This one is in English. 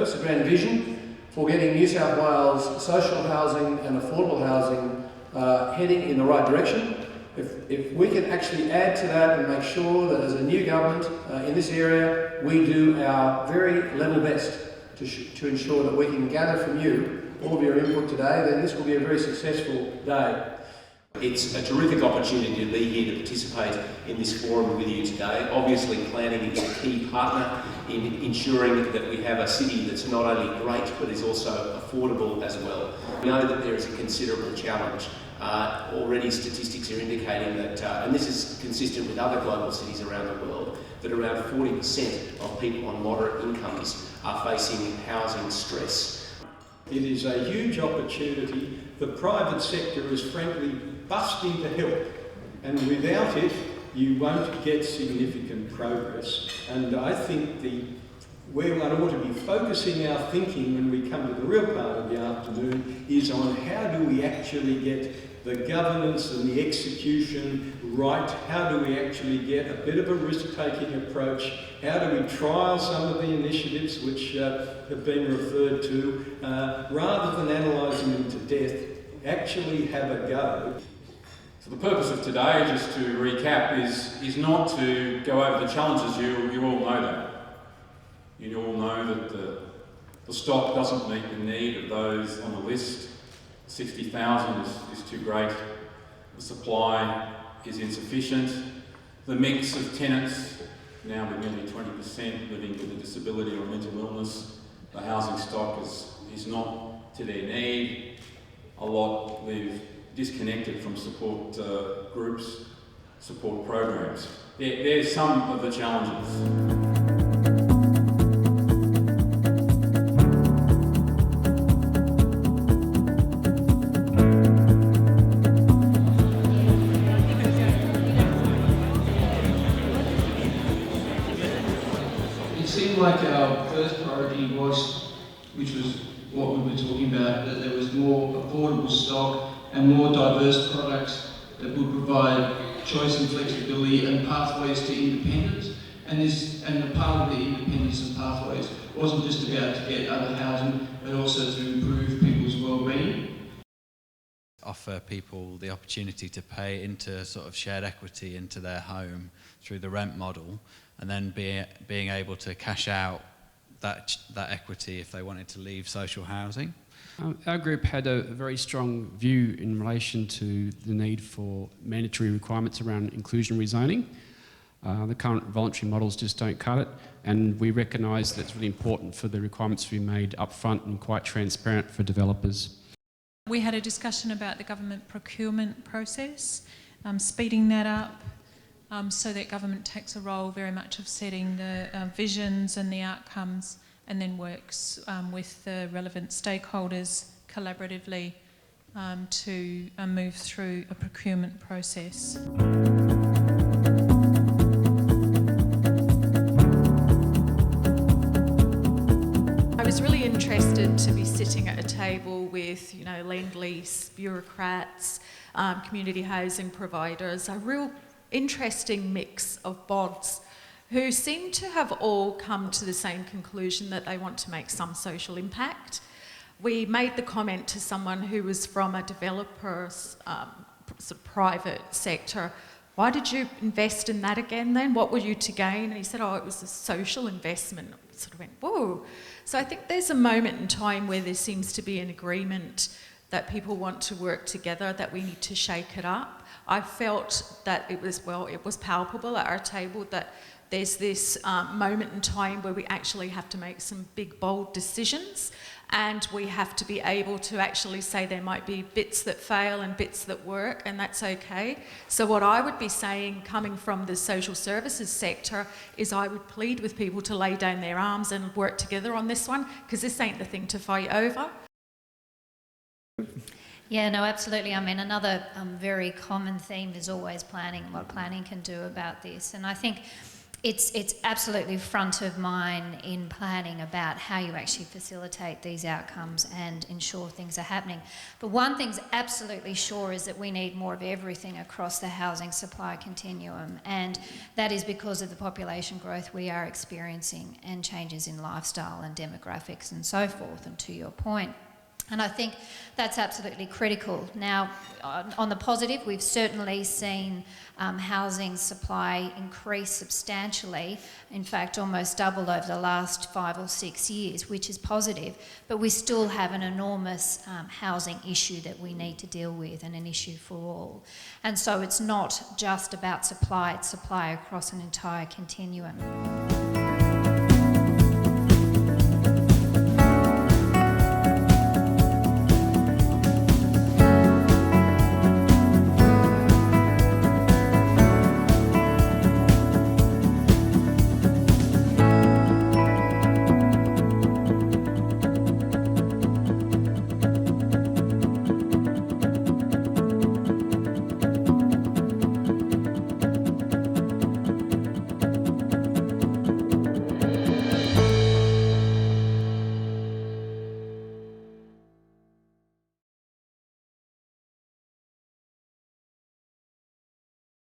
purpose, a grand vision for getting New South Wales social housing and affordable housing heading in the right direction. If we can actually add to that and make sure that as a new government in this area, we do our very level best to ensure that we can gather from you all of your input today, then this will be a very successful day. It's a terrific opportunity to be here to participate in this forum with you today. Obviously, planning is a key partner in ensuring that we have a city that's not only great but is also affordable as well. We know that there is a considerable challenge. Already statistics are indicating that, and this is consistent with other global cities around the world, that around 40% of people on moderate incomes are facing housing stress. It is a huge opportunity. The private sector is frankly busting to help, and without it you won't get significant progress. And I think where one ought to be focusing our thinking when we come to the real part of the afternoon is on how do we actually get the governance and the execution right, how do we actually get a bit of a risk-taking approach, how do we trial some of the initiatives which have been referred to, rather than analysing them to death, actually have a go. So the purpose of today, just to recap, is not to go over the challenges. You all know that. You all know that the stock doesn't meet the need of those on the list. 60,000 is too great. The supply is insufficient. The mix of tenants, now with nearly 20% living with a disability or mental illness, the housing stock is not to their need. A lot live disconnected from support groups, support programs. There's some of the challenges. It seemed like our first priority was, which was what we were talking about, that there was more affordable stock and more diverse products that would provide choice and flexibility and pathways to independence. And the part of the independence and pathways wasn't just about to get other housing, but also to improve people's well-being. Offer people the opportunity to pay into sort of shared equity into their home through the rent model, and then being able to cash out that equity if they wanted to leave social housing. Our group had a very strong view in relation to the need for mandatory requirements around inclusionary zoning. The current voluntary models just don't cut it, and we recognise that it's really important for the requirements to be made upfront and quite transparent for developers. We had a discussion about the government procurement process, speeding that up so that government takes a role very much of setting the visions and the outcomes, and then works with the relevant stakeholders collaboratively to move through a procurement process. I was really interested to be sitting at a table with, land lease, bureaucrats, community housing providers, a real interesting mix of bods who seem to have all come to the same conclusion that they want to make some social impact. We made the comment to someone who was from a developer's private sector, why did you invest in that again then? What were you to gain? And he said, oh, it was a social investment. I sort of went, whoa. So I think there's a moment in time where there seems to be an agreement that people want to work together, that we need to shake it up. I felt that it was palpable at our table that there's this moment in time where we actually have to make some big, bold decisions, and we have to be able to actually say there might be bits that fail and bits that work, and that's okay. So what I would be saying, coming from the social services sector, is I would plead with people to lay down their arms and work together on this one, because this ain't the thing to fight over. Yeah, no, absolutely. I mean, another very common theme is always planning, what planning can do about this. And I think it's absolutely front of mind in planning about how you actually facilitate these outcomes and ensure things are happening. But one thing's absolutely sure is that we need more of everything across the housing supply continuum, and that is because of the population growth we are experiencing and changes in lifestyle and demographics and so forth, and to your point. And I think that's absolutely critical. Now, on the positive, we've certainly seen housing supply increase substantially, in fact almost double over the last 5 or 6 years, which is positive, but we still have an enormous housing issue that we need to deal with, and an issue for all. And so it's not just about supply, it's supply across an entire continuum.